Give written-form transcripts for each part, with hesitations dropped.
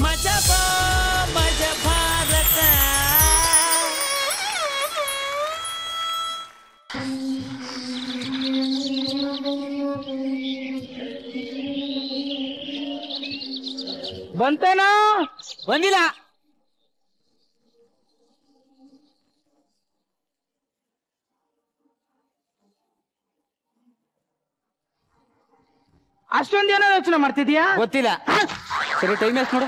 ಮಜ ಭಾರತ. ಬಂತೇನೋ? ಬಂದಿಲ್ಲ. ಅಷ್ಟೊಂದೇನೋ ಯೋಚನೆ ಮಾಡ್ತಿದ್ಯಾ? ಗೊತ್ತಿಲ್ಲ. ಸರಿ ಟೈಮ್ ಎಷ್ಟು ನೋಡು.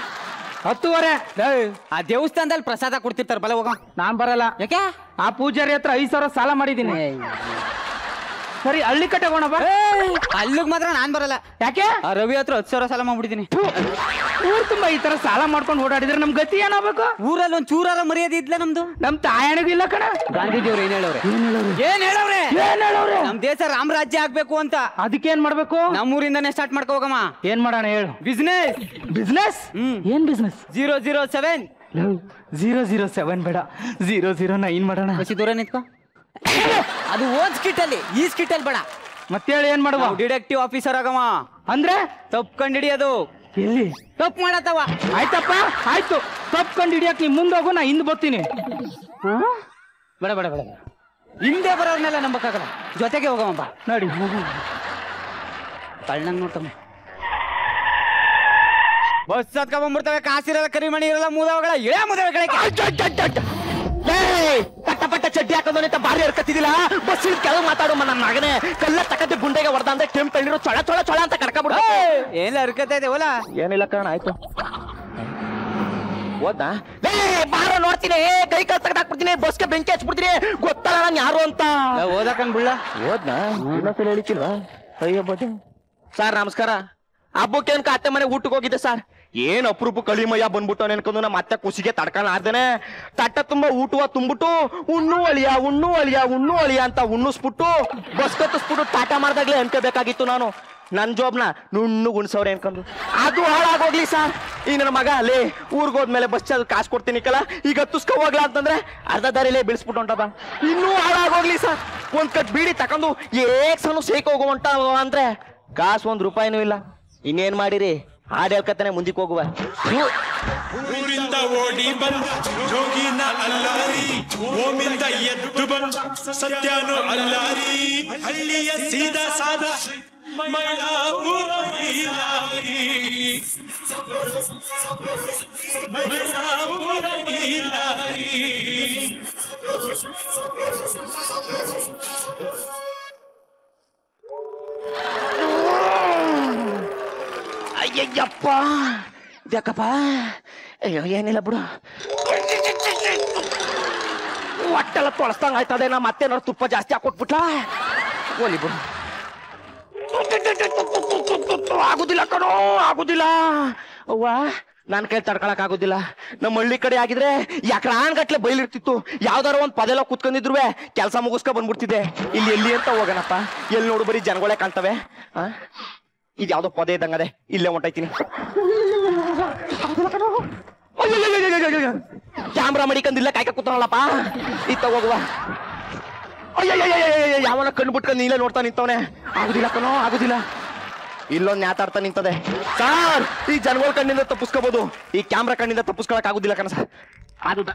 10:30. ಆ ದೇವಸ್ಥಾನದಲ್ಲಿ ಪ್ರಸಾದ ಕೊಡ್ತಿರ್ತಾರ, ಬಲ ಹೋಗ. ನಾನ್ ಬರಲ್ಲ. ಯಾಕೆ? ಆ ಪೂಜಾರಿ ಹತ್ರ 5,000 ಸಾಲ ಮಾಡಿದೀನಿ. ಸರಿ ಹಳ್ಳಿ ಕಟ್ಟಗೋಣ ಬಾ. ಅಲ್ಲಿಗೆ ಮಾತ್ರ ನಾನ್ ಬರಲ್ಲ. ಯಾಕೆ? ಆ ರವಿ ಹತ್ರ 10,000 ಸಾಲ ಮಾಡ್ಬಿಟ್ಟಿದೀನಿ. ಊರ್ ತುಂಬಾ ಈ ತರ ಸಾಲ ಮಾಡ್ಕೊಂಡು ಓಡಾಡಿದ್ರೆ ನಮ್ ಗತಿ ಏನಾಗಬೇಕು? ಊರಲ್ಲಿ ಒಂದ್ ಚೂರಾರ ಮರ್ಯಾದೆ ಇದ್ಲ ನಮ್ದು? ನಮ್ ತಾಯಣಿಗೂ ಇಲ್ಲ ಕಣ. ಗಾಂಧೀಜಿಯವ್ರು ಏನ್ ಹೇಳವ್ರೆ? ನಮ್ ದೇಶ ರಾಮರಾಜ್ಯ ಆಗ್ಬೇಕು ಅಂತ. ಅದಕ್ಕೇನ್ ಮಾಡ್ಬೇಕು? ನಮ್ಮೂರಿಂದಾನೇ ಸ್ಟಾರ್ಟ್ ಮಾಡ್ಕೋ ಹೋಗಮ್ಮ. ಏನ್ ಮಾಡೋಣ ಹೇಳು? ಬಿಸ್ನೆಸ್. ಏನ್ ಬಿಸ್ನೆಸ್? 007. 007 ಬೇಡ, 009 ಮಾಡೋಣ. ದೂರ ನಿಂತ್ಕೋ. ಅದು ಓದ್ ಸ್ಕಿಟ್ ಅಲ್ಲಿ, ಈ ಸ್ಕಿಟ್ ಅಲ್ಲಿ ಬೇಡ. ಮತ್ತೆ ಹೇಳಿ ಏನ್ ಮಾಡುವ? ಡಿಟೆಕ್ಟಿವ್ ಆಫೀಸರ್ ಆಗಮ್ಮ. ಅಂದ್ರೆ ತಪ್ಪು ಕಂಡು ಹಿಡಿಯೋದು. ಎಲ್ಲಿ ತಪ್ಪು ಮಾಡತ್ತವ? ಆಯ್ತಪ್ಪ, ಆಯ್ತು. ತಪ್ಪು ಕಂಡು ಹಿಡಿಯಕ್ ನೀ ಮುಂದೋಗು, ನಾ ಹಿಂದ್ ಬರ್ತೀನಿ. ಬೇಡ ಹಿಂದೆ ಬರೋರ್ನೆಲ್ಲ ನಂಬಕ್ಕಾಗಲ್ಲ, ಜೊತೆಗೆ ಹೋಗಮ್ಮ. ನೋಡಿ ಕಳ್ಳಂಗ್ ನೋಡ್ತಮ್ಮ. ಬಸ್ ಹತ್ಕೊಂಡ್ಬಿಡ್ತವೆ, ಕಾಸಿರಲ್ಲ, ಕರಿಮಣಿ ಇರಲ್ಲ, ಮೂದವಗಳ ಇಳೆ ಮೂದವಗಳ. ಕಟ್ಟಪಟ್ಟ ಚಡ್ಡಿ ಹಾಕೊಂಡು ಅಂತ ಬಾರಿ ಹರ್ಕತ್ತಿದಿಲ್ಲ. ಬಸ್ ಕೆಳಗೆ ಮಾತಾಡಮ್ಮ ನನ್ನ ಮಗನೇ. ಕಲ್ಲ ತಕ್ಕಂತೆ ಗುಂಡೆಗೆ ಹೊಡೆದ ಅಂದ್ರೆ ಕೆಂಪು ಕಣ್ಣಿರೋ ಚೊಳ ಚೊಳ ಚೊಳ ಅಂತ ಕಡ್ಕೊಂಡ್ಬಿಡ. ಏನ್ ಹರ್ಕತ್ತ ಇದೆ ಓಲಾ? ಏನಿಲ್ಲ ಕಾರಣ. ಆಯ್ತು ಓದಾ? ಬಾರ ನೋಡ್ತೀನಿ, ಕೈ ಕಾಲು ತೆಗೆದಾಕ್ಬಿಡ್ತೀನಿ, ಬಸ್ಗೆ ಬೆಂಕಿ ಹಚ್ಬಿಡ್ತೀನಿ. ಗೊತ್ತಲ್ಲ ನಾನು ಯಾರು ಅಂತ. ಓದಕಂಡ್ ಬಿಡ್ಲ? ಓದ್ನಾ? ಇನ್ನೊಂದ್ಸಲ ಹೇಳಿಕಿಲ್ವಾ? ಅಯ್ಯೋ ಬಡ್ಡಿ. ಸರ್ ನಮಸ್ಕಾರ. ಹಬ್ಬಕ್ಕೆ ಅನ್ಕ ಅತ್ತೆ ಮನೆ ಊಟಕ್ಕೆ ಹೋಗಿದ್ದೆ ಸರ್. ಏನ್ ಅಪರೂಪ ಕಳಿಮಯ್ಯ ಬಂದ್ಬಿಟ್ಟು ಅನ್ಕೊಂಡು ನಮ್ಮ ಮತ್ತೆ ಖುಷಿಗೆ ತಡ್ಕೊಂಡು ಆಡ್ದೇನೆ. ತಟ್ಟ ತುಂಬಾ ಊಟವ ತುಂಬಿಟ್ಟು ಉಣ್ಣು ಅಳಿಯ ಅಂತ ಉಣ್ಣಿಸ್ಬಿಟ್ಟು ಬಸ್ ಕತ್ತಿಸ್ಬಿಟ್ಟು ಟಾಟಾ ಮಾಡ್ದಾಗ್ಲೇ ಅನ್ಕೋಬೇಕಾಗಿತ್ತು ನಾನು. ನನ್ ಜೋಬ್ನ ನುಣ್ಣು ಗುಣ್ಸವ್ರೆ ಅನ್ಕೊಂಡು ಅದು ಹಾಳಾಗೋಗ್ಲಿ ಸರ್. ಈ ನನ್ನ ಮಗ ಅಲ್ಲಿ ಊರ್ಗ್ ಹೋದ್ಮೇಲೆ ಬಸ್ ಚಾರ್ಜ್ ಕಾಸು ಕೊಡ್ತೀನಿ ಕಲ, ಈಗ ಹತ್ತಿಸ್ಕೊ ಹೋಗ್ಲಾ ಅಂತಂದ್ರೆ ಅರ್ಧ ದಾರಿಲೇ ಬಿಡಿಸ್ಬಿಟ್ಟು ಹೊಂಟದ. ಇನ್ನೂ ಹಾಳಾಗೋಗ್ಲಿ ಸರ್. ಒಂದ್ ಕಟ್ ಬೀಡಿ ತಕೊಂಡು ಏಕ್ಸನು ಸೇಕ್ ಹೋಗು ಹೊಂಟ ಅಂದ್ರೆ ಕಾಸು ₹1 ಇಲ್ಲ. ಇನ್ನೇನ್ ಮಾಡಿರಿ? ಹಾಡು ಹೇಳ್ಕತ್ತಾನೆ ಮುಂದಕ್ಕೆ ಹೋಗುವ. ಊರಿಂದ ಓಡಿ ಬಂದ ಜೋಗಿನ ಅಲ್ಲಾರಿ, ಓಮಿಂದ ಎದ್ದು ಬಂದ ಸತ್ಯನು ಅಲ್ಲಾರಿ, ಹಳ್ಳಿಯ ಸೀದಾ ಸಾದ ಅಯ್ಯಯ್ಯಪ್ಪ, ಯಾಕಪ್ಪ? ಅಯ್ಯೋ ಏನಿಲ್ಲ ಬಿಡು. ಹೊಟ್ಟೆಲ್ಲ ತೊಳಸ್ದಂಗ ಆಯ್ತದೆ. ನಾ ಮತ್ತೆ ನೋಡಿ ತುಪ್ಪ ಜಾಸ್ತಿ ಹಾಕೊಟ್ಬಿಟ್ಲ. ಓಲಿ ಬಿಡು. ಆಗುದಿಲ್ಲ ಕಣೋ, ಆಗುದಿಲ್ಲ. ಅವ್ವ ನನ್ ಕೈ ತಡ್ಕೊಳಕ್ ಆಗುದಿಲ್ಲ. ನಮ್ಮ ಹಳ್ಳಿ ಕಡೆ ಆಗಿದ್ರೆ ಯಾಕ್ರಾನ್ ಗಟ್ಲೆ ಬೈಲಿರ್ತಿತ್ತು. ಯಾವ್ದಾರ ಒಂದ್ ಪದೆಲ್ಲ ಕುತ್ಕೊಂಡಿದ್ರು ಕೆಲ್ಸ ಮುಗಿಸ್ಕೊ ಬಂದ್ಬಿಡ್ತಿದ್ದೆ. ಇಲ್ಲಿ ಎಲ್ಲಿ ಅಂತ ಹೋಗೋಣಪ್ಪ? ಎಲ್ಲಿ ನೋಡು ಬರೀ ಜನಗಳೇ ಕಾಣ್ತವೆ. ಇದು ಯಾವ್ದೋ ಪದೇ ಇದ್ದಂಗದೆ, ಇಲ್ಲೇ ಹೊಂಟೈತೀನಿ. ಕ್ಯಾಮ್ರಾ ಮಡಿಕಂದಿಲ್ಲ ಕಾಯ್ಕ ಕೂತಾನಲ್ಲಪ್ಪ. ಇತ್ತ ಹೋಗುವ. ಯಾವನ ಕಣ್ಣು ಬಿಟ್ಕೊಂಡು ನೀಲೇ ನೋಡ್ತಾ ನಿಂತವನೆ. ಆಗುದಿಲ್ಲ ಕಣೋ, ಆಗುದಿಲ್ಲ. ಇಲ್ಲೊಂದು ನ್ಯಾತಾಡ್ತಾ ನಿಂತದೆ. ಸಾರ್, ಈ ಜನಗಳ ಕಣ್ಣಿಂದ ತಪ್ಪಿಸ್ಕೋಬಹುದು, ಈ ಕ್ಯಾಮ್ರಾ ಕಣ್ಣಿಂದ ತಪ್ಪಿಸ್ಕೊಳಕ್ ಆಗುದಿಲ್ಲ ಕಣ ಸರ್. ಆಗುದ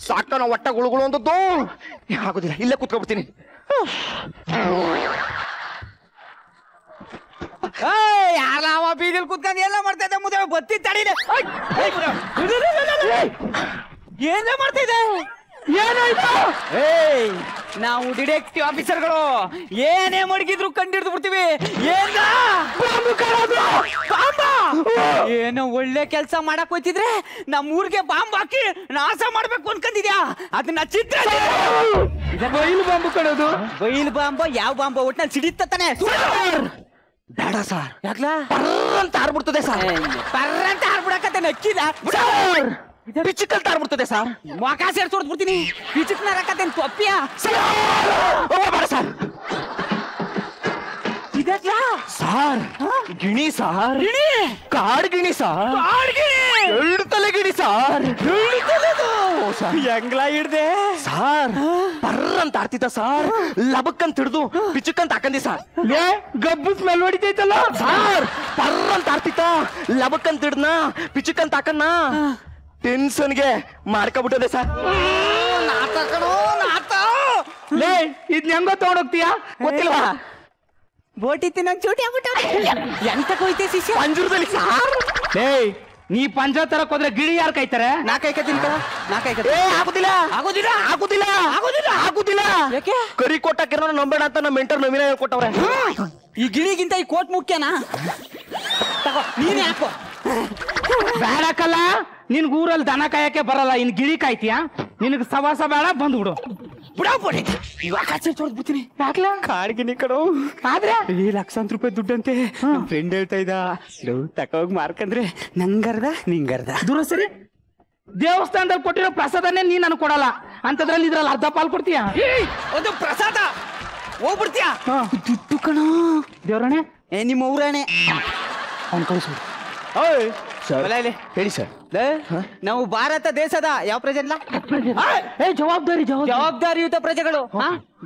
ಸಾಕನ ಒಟ್ಟ ಗುಳುಗುಳು ಅಂದದ್ದು ಆಗುದಿಲ್ಲ. ಇಲ್ಲೇ ಕೂತ್ಕೊಬಿಡ್ತೀನಿ. ಯಾರವ ಬೀದಿಲ್ ಕುತ್ಕೊಂಡು ಎಲ್ಲ ಮಾಡ್ತಾ ಇದ್ದೆ? ಮುದ್ದೆ ಬತ್ತಿ ತಡೀಲೆ. ಏನ ಮಾಡ್ತಾ ಇದೆ? ಏನಾಯ್ತು? ನಾವು ಡಿಟೆಕ್ಟಿವ್ ಆಫೀಸರ್ಗಳು ಏನೇ ಮಡಗಿದ್ರು ಕಂಡಿಡ್ದು ಬಿಡ್ತೀವಿ. ಏನೋ ಒಳ್ಳೆ ಕೆಲಸ ಮಾಡಕ್ ಹೋಯ್ತಿದ್ರೆ ನಮ್ಮ ಊರಿಗೆ ಬಾಂಬ್ ಹಾಕಿ ನಾಶ ಮಾಡ್ಬೇಕು ಅನ್ಕೊಂಡಿದ್ಯಾ? ಅದನ್ನ ಚಿತ್ರ ಬೈಲ್ ಬಾಂಬು ಕಣೋದು. ಬೈಲ್ ಬಾಂಬ ಯಾವ ಬಾಂಬ ಒಟ್ನಲ್ಲಿ ಸಿಡಿತಾನೆ. ಬೇಡ ಸರ್. ಯಾಕ್ಲಾ? ಅಂತ ಹಾರ್ಬಿಡ್ತದೆ ಸರ್. ಪರ್ರಂತ ಹಾರ್ಬಿಡಕತ್ತೆ ನಕ್ಕಿದ ಪಿಚಿಕಲ್ ತಾರ್ಬಿಡ್ತದೆ ಸರ್. ಮೊಕ ಸೇರ್ಸಿ ಹೊಡ್ಬಿಡ್ತೀನಿ. ಪಿಚಿಕ್ನ ಹಾಕತ್ತೇನೆ ತೊಪ್ಪಿಯ. ಬೇಡ ಸರ್. ಇದಕ್ಲಾ ಸಾರ್? ಗಿಣಿ ಸಾರ್. ಗಿಣಿ? ಕಾಡ್ ಗಿಣಿ ಸಾರ್. ಕಾಡ್ ಗಿಣಿ? 2 ತಲೆ ಗಿಣಿ ಸಾರ್. 2 ತಲೆದು? ಹೆಂಗ್ಲಾ ಹಿಡ್ದೆ ಸಾರ್ ಬರ್ರ ಅಂತ ಆಡ್ತಿದ್ದ ಸಾರ್ ಲಬಕ್ ಅಂತ ಹಿಡ್ದು ಪಿಚಕ್ ಅಂತ ಹಾಕಂದಿ ಸಾರ್ ಗಬ್ಬು ಸ್ಮೆಲ್ ಹೊಡಿತೈತಲ್ಲ ಸಾರ್ ಬರ್ರ ಅಂತ ಆಡ್ತಿತ್ತ ಲಬಕ್ ಅಂತ ಹಿಡ್ನ ಪಿಚಕ್ ಅಂತ ಹಾಕನ್ನ ಟೆನ್ಷನ್ಗೆ ಮಾಡ್ಕೊಬಿಟ್ಟದೆ ಸರ್. ಲೇ ಇದ್ ಹೆಂಗೋ ತಗೊಂಡೋಗ್ತೀಯಾ ಗೊತ್ತಿಲ್ವಾ? ಬೋಟಿ ತಿನ್ನಂಗ್ ಚೂಟಿ ಆಗ್ಬಿಟ್ಟ ಎಂತ ಕೊಯ್ತೆ ಶಿಷ್ಯ ಪಂಜುರದಲ್ಲಿ ಸಾರ್. ಏಯ್ ನೀ ಪಂಜ ತರಕ್ ಹೋದ್ರೆ ಗಿಳಿ ಯಾರು ಕಾಯ್ತಾರೆ? ನಾ ಕಾಯ್ಕತೀನಿ ಏ ಆಗುದಿಲ್ಲ ಆಗೋದಿಲ್ಲ ಆಗುದಿಲ್ಲ ಆಗೋದಿಲ್ಲ ಆಗುದಿಲ್ಲ. ಯಾಕೆ? ಕರಿ ಕೊಟ್ಟಾಕಿರೋ ನಂಬೇಡ ಅಂತ ನಮ್ಮ ಮೆಂಟರ್ ನವೀನ ಹೇಳ್ಕೊಟ್ಟವ್ರೆ. ಈ ಗಿಳಿಗಿಂತ ಈ ಕೋಟ್ ಮುಖ್ಯನಾ? ತಗೋ ನೀನೇ ಹಾಕೋ. ಬೇಡಕ್ಕಲ್ಲ ನಿನ್ಗ ಊರಲ್ಲಿ ದನ ಕಾಯಕ್ಕೆ ಬರಲ್ಲ ಇನ್ ಗಿಳಿ ಕಾಯ್ತೀಯಾ? ನಿನಗ್ ಸವಾಸ ಬೇಡ ಬಂದ್ಬಿಡು. ಬಿಡಾಬಿಡಿ ಇವಾಗ ಕಾಚೆ ಚೋಡ್ಬಿಡ್ತೀನಿ. ಯಾಕ್ಲ ಕಾಡ್ಗಿನಿ ಕಣೋ ಆದ್ರೆ ಈ ಲಕ್ಷಾಂತರ ರೂಪಾಯಿ ದುಡ್ಡಂತೆ ನಮ್ ಫ್ರೆಂಡ್ ಹೇಳ್ತಾ ಇದ್ದ. ತಕೋಗ್ ಮಾರ್ಕಂದ್ರೆ ನಂಗರ್ದ ನಿಂಗರ್ದ ದೂರ ಸರಿ. ದೇವಸ್ಥಾನದಲ್ಲಿ ಕೊಟ್ಟಿರೋ ಪ್ರಸಾದನೇ ನೀನ್ ನನ್ ಕೊಡಲ್ಲ ಅಂತದ್ರಲ್ಲಿ ಇದ್ರಲ್ಲಿ ಅರ್ಧ ಪಾಲ್ ಕೊಡ್ತೀಯ. ಒಂದು ಪ್ರಸಾದ ಹೋಗ್ಬಿಡ್ತೀಯ. ದುಡ್ಡು ಕಣೋ ದೇವ್ರಣೆ ಏ ನಿಮ್ಮ ಊರಾಣೆ ಅವ್ನ್ ಕಳಿಸ್ಬಿಡು. ಹೇಳಿ ಸರ್. ನಾವು ಭಾರತ ದೇಶದ ಯಾವ ಪ್ರಜೆಲ್ಲ ಏ ಜವಾಬ್ದಾರಿ ಜವಾಬ್ದಾರಿಯುತ ಪ್ರಜೆಗಳು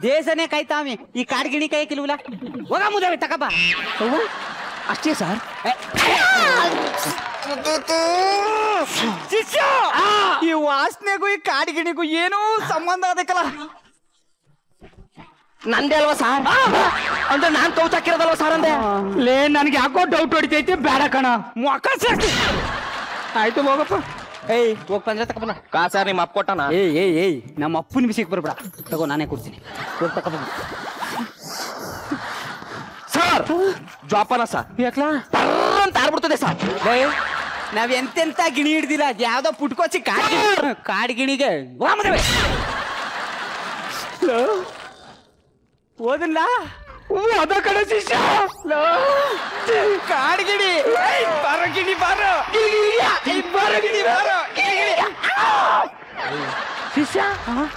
ದೇಶನೇ ಕಾಯ್ತಾವೆ. ಈ ಕಾಡ್ಗಿಣಿ ಕಾಯಕ್ಕಿಲ್ವಲ್ಲ ಹೋಗ ಮುದಾವೆ ತಕಬ ಅಷ್ಟೇ ಸರ್. ಶಿಷ್ಯ ಈ ವಾಸನೆಗೂ ಈ ಕಾಡ್ಗಿಣಿಗೂ ಏನೂ ಸಂಬಂಧ ಅದಕ್ಕಲ್ಲ. ನಂದೇ ಅಲ್ವಾ ಸಾರ್? ಅಂದ್ರೆ ನಾನ್ ಕೌಚ್ ಹಾಕಿರೋದಲ್ವಾ ಸಾರ್ ಅಂದೆ. ಲೇ ನನ್ಗೆ ಯಾಕೋ ಡೌಟ್ ಹೊಡಿತೈತಿ. ಬೇಡ ಕಣ ಮೊಕ ಸಾಕಿ. ಆಯ್ತು ಹೋಗಪ್ಪ. ಏಯ್ ಹೋಗ್ ಪಂದ್ರ ತಕಬ. ಕಾ ಸರ್ ನಿಮ್ಮ ಅಪ್ಪ ಕೊಟ್ಟನ? ಏಯ್ ನಮ್ಮ ಅಪ್ಪನ ವಿಷಯಕ್ಕೆ ಬರ್ಬೇಡ. ತಗೋ ನಾನೇ ಕೊಡ್ತೀನಿ. ಹೋಗ್ ತಕಬ ಸರ್. ಜ್ವಾಪನ ಸರ್. ಯಾಕ್ಲಾ ಅಂತ ಆಡ್ಬಿಡ್ತದೆ ಸರ್. ನಾವ್ ಎಂತೆಂತ ಗಿಣಿ ಹಿಡ್ದಿಲ್ಲ. ಯಾವ್ದೋ ಪುಟ್ಕೋಚಿ ಕಾಡ್ಗಿಣಿಗೆ ಓದಲ್ಲ ಅದ ಕಡೆ ಶಿಷ್ಯ ಕಾಡ್ಗಿಣಿ ಬಾರೋ ಗಿಣಿ ಬಾರೋ ಗಿಣಿ ಬಾರೋ. ಶಿಷ್ಯ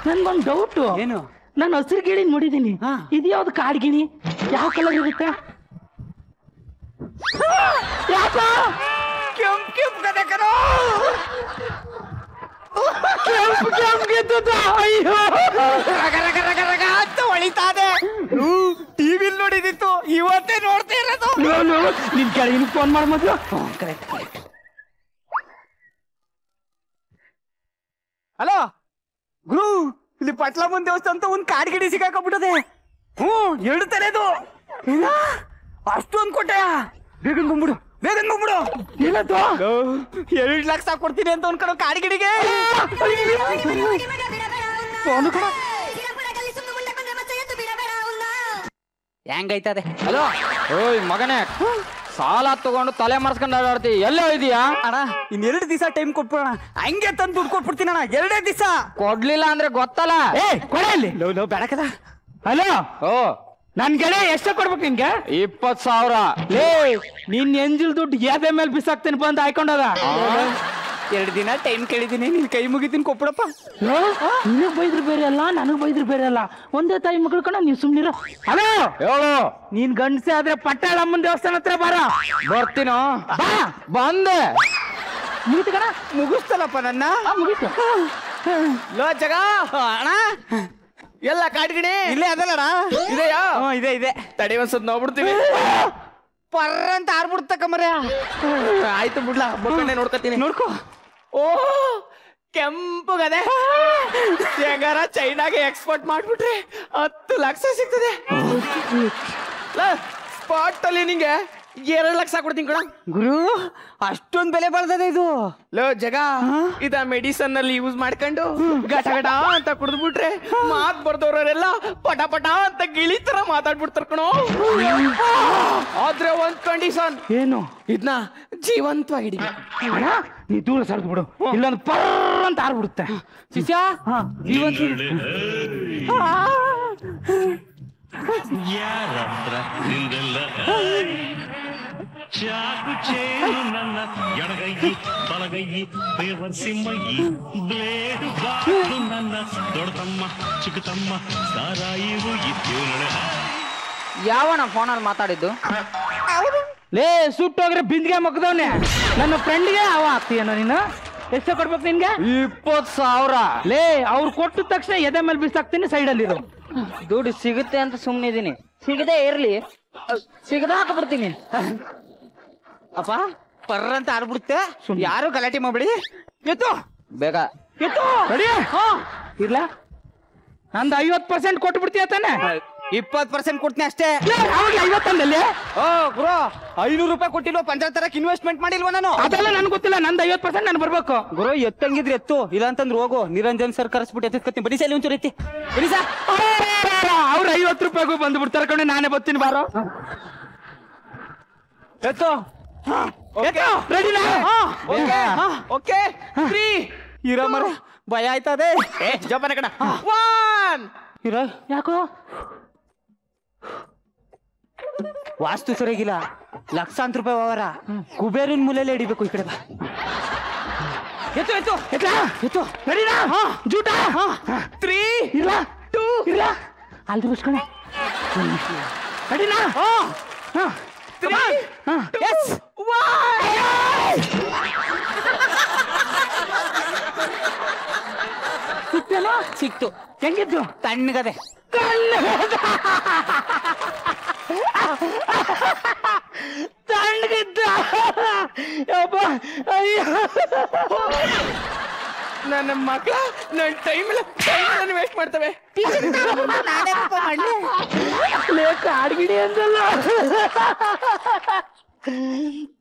ನನ್ಗೊಂದ್ ಡೌಟ್. ಏನು? ನಾನು ಹಸಿರು ಗಿಳಿ ನೋಡಿದೀನಿ. ಇದು ಯಾವ್ದು ಕಾಡ್ಗಿಣಿ? ಯಾವ ಕಲರ್ ಇರುತ್ತೆ? ಕೆಂಪ್ ಕದೆ ಕರೋ. ಅಯ್ಯೋ ರಗ ಅಂತ ಹೊಳಿತಾದೆ. ಟಿವಿಲ್ ನೋಡಿದಿತ್ತು ಇವತ್ತೇ ನೋಡ್ತಾ ಇರೋದು. ನಿನ್ ಕೆಳಗಿನ ಫೋನ್ ಮಾಡ ಮೊದ್ಲು. ಹಲೋ ಗುರು, ಇಲ್ಲಿ ಪಟ್ಲಮ್ಮನ್ ದೇವಸ್ಥಾನ ಅಂತ ಒಂದ್ ಕಾಡ್ಗಿಡಿ ಸಿಕ್ಕಾಕೊಂಡ್ಬಿಟ್ಟದೆ. 2 ತಲೆದು ಅಷ್ಟೊಂದ್ ಕೊಟ್ಟೆಯ. ಬೇಗನ್ ಬಂದ್ಬಿಡು. ಏನದು? 2 ಲಕ್ಷ ಕೊಡ್ತೀನಿ ಅಂತ ಒಂದ್ ಕಡೆ ಕಾಡ್ಗಿಡಿಗೆ. ಹೆಂಗೈತದೆ? ಹಲೋ ಓಯ್ ಮಗನೇ, ಸಾಲ ತಗೊಂಡು ತಲೆ ಮರ್ಸ್ಕೊಂಡು ಆಡ್ತಿ. ಎಲ್ಲೋ ಇದೀಯಾ ಅಣ್ಣ? 2 ದಿವಸ ಟೈಮ್ ಕೊಟ್ಬಿಡೋಣ. ಹಂಗೆ ತಂದು ದುಡ್ಡು ಕೊಟ್ಬಿಡ್ತೀನಿ ಅಣ್ಣ. 2 ದಿವಸ ಕೊಡ್ಲಿಲ್ಲ ಅಂದ್ರೆ ಗೊತ್ತಲ್ಲ. ಏ ಕೊಡಲ್ಲಿ. ಬೇಡಕದ. ಹಲೋ ಓ ನನ್ ಗೆಳೆ ಎಷ್ಟು ಕೊಡ್ಬೇಕು ನಿನ್ಗೆ? 20,000. ಲೇ ನಿನ್ ಎಂಜಿಲ್ ದುಡ್ಡು ಯಾವ್ದೇ ಮೇಲೆ ಬಿಸಾಕ್ತೀನಿ ಬಂದು ಹಾಕೊಂಡದ. 2 ದಿನ ಟೈಮ್ ಕೇಳಿದೀನಿ. ನಿನ್ ಕೈ ಮುಗಿತೀನಿ ಕೊಟ್ಬಿಡಪ್ಪ. ನಿನಗ್ ಬೈದ್ರು ಬೇರೆ ಅಲ್ಲ, ನನಗ್ ಬೈದ್ರು ಬೇರೆ ಅಲ್ಲ. ಒಂದೇ ತಾಯಿ ಮಗಳು ಕಣ, ನೀವ್ ಸುಮ್ನಿರೋ. ಹಲೋ ಹೇಳು. ನೀನ್ ಗಂಡಸೆ ಆದ್ರೆ ಪಟ್ಟಾಳಮ್ಮನ ದೇವಸ್ಥಾನ ಹತ್ರ ಬಾರ. ಬರ್ತೀನೋ. ಬಾ ಬಂದೆ. ಮುಗಿತು ಕಣ. ಮುಗಿಸ್ತಲ್ಲಪ್ಪ ನನ್ನ. ಮುಗಿತು. ಲೋ ಜಗ ಅಣ್ಣ, ಎಲ್ಲ ಕಾಡ್ಗಿಣಿ ಇಲ್ಲೇ ಅದಲ್ಲಣ್ಣ. ಇದೆಯಾ? ಇದೆ. ತಡಿ ಒಂದ್ಸತ್ ನೋಡ್ಬಿಡ್ತೀವಿ. ಪರ್ರ ಅಂತ ಆರ್ಬಿಡ್ತಕ್ಕಂಬರ್ಯ. ಆಯ್ತು ಬಿಡ್ಲಾ, ಬಕ್ಕಣ್ಣೆ ನೋಡ್ಕತೀನಿ. ನೋಡ್ಕೋ. ಓ ಕೆಂಪುಗದೆ. ಹೆಂಗಾರ ಚೈನಾಗೆ ಎಕ್ಸ್ಪೋರ್ಟ್ ಮಾಡ್ಬಿಟ್ರೆ 10 ಲಕ್ಷ ಸಿಗ್ತದೆ. ಸ್ಪಾಟ್ ಅಲ್ಲಿ ನಿಂಗೆ 2 ಲಕ್ಷ ಕೊಡ್ತೀನಿ ಕಣ. ಗುರು, ಅಷ್ಟೊಂದ್ ಬೆಲೆ ಬಾಳ್ತದೆ ಇದು. ಲೋ ಜಗ, ಇದ ಮೆಡಿಸನ್ ಅಲ್ಲಿ ಯೂಸ್ ಮಾಡ್ಕೊಂಡು ಗಟ ಗಟ ಅಂತ ಕುಡಿದ್ಬಿಟ್ರೆ ಮಾತ್ ಬರ್ದವ್ರೆಲ್ಲ ಪಟ ಪಟ ಅಂತ ಗಿಳಿ ತರ ಮಾತಾಡ್ಬಿಡ್ತಾರ ಕಣೋ. ಆದ್ರೆ ಒಂದ್ ಕಂಡೀಷನ್. ಏನು? ಇದನ್ನ ಜೀವಂತವಾಗಿ ಅಣ್ಣ ನೀ ದೂರ ಸರ್ದು ಬಿಡು, ಇಲ್ಲೊಂದು ಪರ್ರ ಅಂತ ಆರ್ಬಿಡುತ್ತೆ. ಶಿಷ್ಯ ಯಾರತ್ರ ನಿಂದೆಲ್ಲ ಚಾಕು ಚೇನು ನನ್ನ ಎಡಗೈಯಿ ಬಲಗೈಯಿ ಬೇವರ್ಸಿ ಮೈಯಿ ಬ್ಲೇಡು ಬಾಕು ನನ್ನ ದೊಡ್ಡತಮ್ಮ ಚಿಕ್ಕತಮ್ಮ ಸಾರಾಯಿ ಹೋಗಿತ್ತು. ಯಾವನ ಫೋನಲ್ಲಿ ಮಾತಾಡಿದ್ದು? ಲೇ ಸುಟ್ಟೋಗ್ರೆ ಬಿಂದಿಗೆ ಮಕ್ಕದವನೆ. ನನ್ನ ಫ್ರೆಂಡ್ಗೆ ಅವ ಆಗ್ತೀಯನೋ ನೀನು? ಎಷ್ಟು ಕೊಡ್ಬೇಕು ನಿನ್ಗೆ? 20,000. ಲೇ ಅವ್ರು ಕೊಟ್ಟ ತಕ್ಷಣ ಎದೆ ಮೇಲೆ ಬಿಸಾಕ್ತೀನಿ, ಸೈಡಲ್ಲಿ ಇರು. ದುಡ್ಡು ಸಿಗುತ್ತೆ ಅಂತ ಸುಮ್ಮನೆ ಇದೀನಿ. ಸಿಗದೆ ಇರ್ಲಿ, ಸಿಗದ ಹಾಕಬಿಡ್ತೀನಿ. ಅಪ್ಪ ಪರ್ರ ಅಂತ ಆಡ್ಬಿಡುತ್ತೆ. ಯಾರು ಗಲಾಟೆ ಮಾಡ್ಬಿಡಿ. ಎತ್ತು ಬೇಗ ಎತ್ತು. ರೆಡಿ? ಇರ್ಲ ನಂದು 50% ಕೊಟ್ಟು ಬಿಡ್ತೀಯ ತಾನೆ? 20% ಕೊಡ್ತೀನಿ ಅಷ್ಟೇ. ಅವಾಗ 50 ಅಂದಲ್ಲಿ? ಓ ಗುರು 500 ರೂಪಾಯಿ ಕೊಟ್ಟಿಲ್ವ ಪಂಚಾಯತ್ ಇನ್ವೆಸ್ಟ್ಮೆಂಟ್ ಮಾಡಿಲ್ವ ನಾನು? ಅದೆಲ್ಲ ನನ್ಗೆ ಗೊತ್ತಿಲ್ಲ. ನಂದು 50% ನಾನು ಬರ್ಬೇಕು. ಗುರು ಎತ್ತಂಗಿದ್ರೆ ಎತ್ತು, ಇಲ್ಲ ಅಂತಂದ್ರೆ ಹೋಗು. ನಿರಂಜನ್ ಸರ್ ಕರೆಸ್ಬಿಟ್ಟು ಎತ್ಕೊತೀನಿ. ಬರೀ ಸಲ ಒಂಚೂರು ಎತ್ತಿ ಬರೀ ಸಾ. ಅವ್ರು 50 ರೂಪಾಯಿಗೂ ಬಂದು ಬಿಡ್ತಾರೆ ಕಣೆ, ನಾನೇ ಬರ್ತೀನಿ ಬಾರೋ. ಎತ್ತು. ರೆಡಿನಾ? ಓಕೆ ಫ್ರೀ ಇರೋ ಮರ. ಭಯ ಆಯ್ತದೆ. ಜೋಪಾನ ಕಣ. 1 ಇರೋ. ಯಾಕೋ ವಾಸ್ತು ಸರಿಯಾಗಿಲ್ಲ. ಲಕ್ಷಾಂತರ ರೂಪಾಯಿ ವ್ಯವಹಾರ. ಕುಬೇರನ್ ಮೂಲೆಯಲ್ಲೇ ಹಿಡಿಬೇಕು. ಈ ಕಡೆ ಬಾ. ಎತ್ತು ಎತ್ತು ಎತ್ಲಾ? ಎತ್ತು. ರೆಡಿನಾ? ಜೂಟ 3 ಇಲ್ಲ 2 ಇಲ್ಲ ಅಲ್ಲಿ ಬಿಸ್ಕಣೆ. ರೆಡಿನಾ? 3 ಎಸ್ 1. ಸಿಕ್ತೇನೋ? ಸಿಕ್ತು. ಹೆಂಗಿದ್ದು? ತಣ್ಣಗದೆ. ತಣ್ಣಗಿದ್ದ. ನನ್ನ ಮಕ್ಕಳ ನನ್ನ ಟೈಮ್ ವೇಸ್ಟ್ ಮಾಡ್ತವೆ. ಕಾಡ್ಗಿಡಿ ಅಂದಲ್ಲ,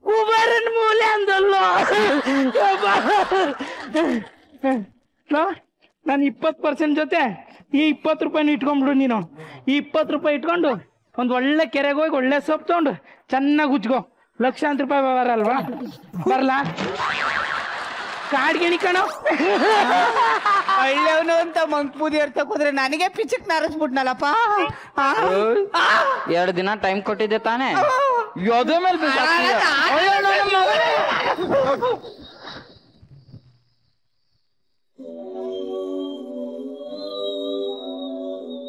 ಕುಬೇರನ್ ಮೂಲೆ ಅಂದಲ್ಲ. ನಾನು 20% ಜೊತೆ ಈ 20 ರೂಪಾಯಿನ ಇಟ್ಕೊಂಡ್ಬಿಡು ನೀನು. ಈ 20 ರೂಪಾಯಿ ಇಟ್ಕೊಂಡು ಒಂದ್ ಒಳ್ಳೆ ಕೆರೆಗೆ ಹೋಗಿ ಒಳ್ಳೆ ಸೊಪ್ಪು ತಗೊಂಡು ಚೆನ್ನಾಗಿ ಉಜ್ಕೋ. ಲಕ್ಷಾಂತರ ರೂಪಾಯಿ ವ್ಯವಹಾರ ಅಲ್ವಾ? ಬರ್ಲಾ? ಕಾಡ್ಗಿಣಿ ಕಣೋ. ಒಳ್ಳೆಯವನು ಅಂತ ಮಂಕ್ಪೂದಿ ಅರ್ಥಕ್ ಹೋದ್ರೆ ನನಗೆ ಪಿಚಕ್ ನಾರಿಸ್ಬಿಟ್ನಲ್ಲಪ್ಪ. 2 ದಿನ ಟೈಮ್ ಕೊಟ್ಟಿದ್ದೆ ತಾನೇ? ಯೋಧ ಮೇಲೆ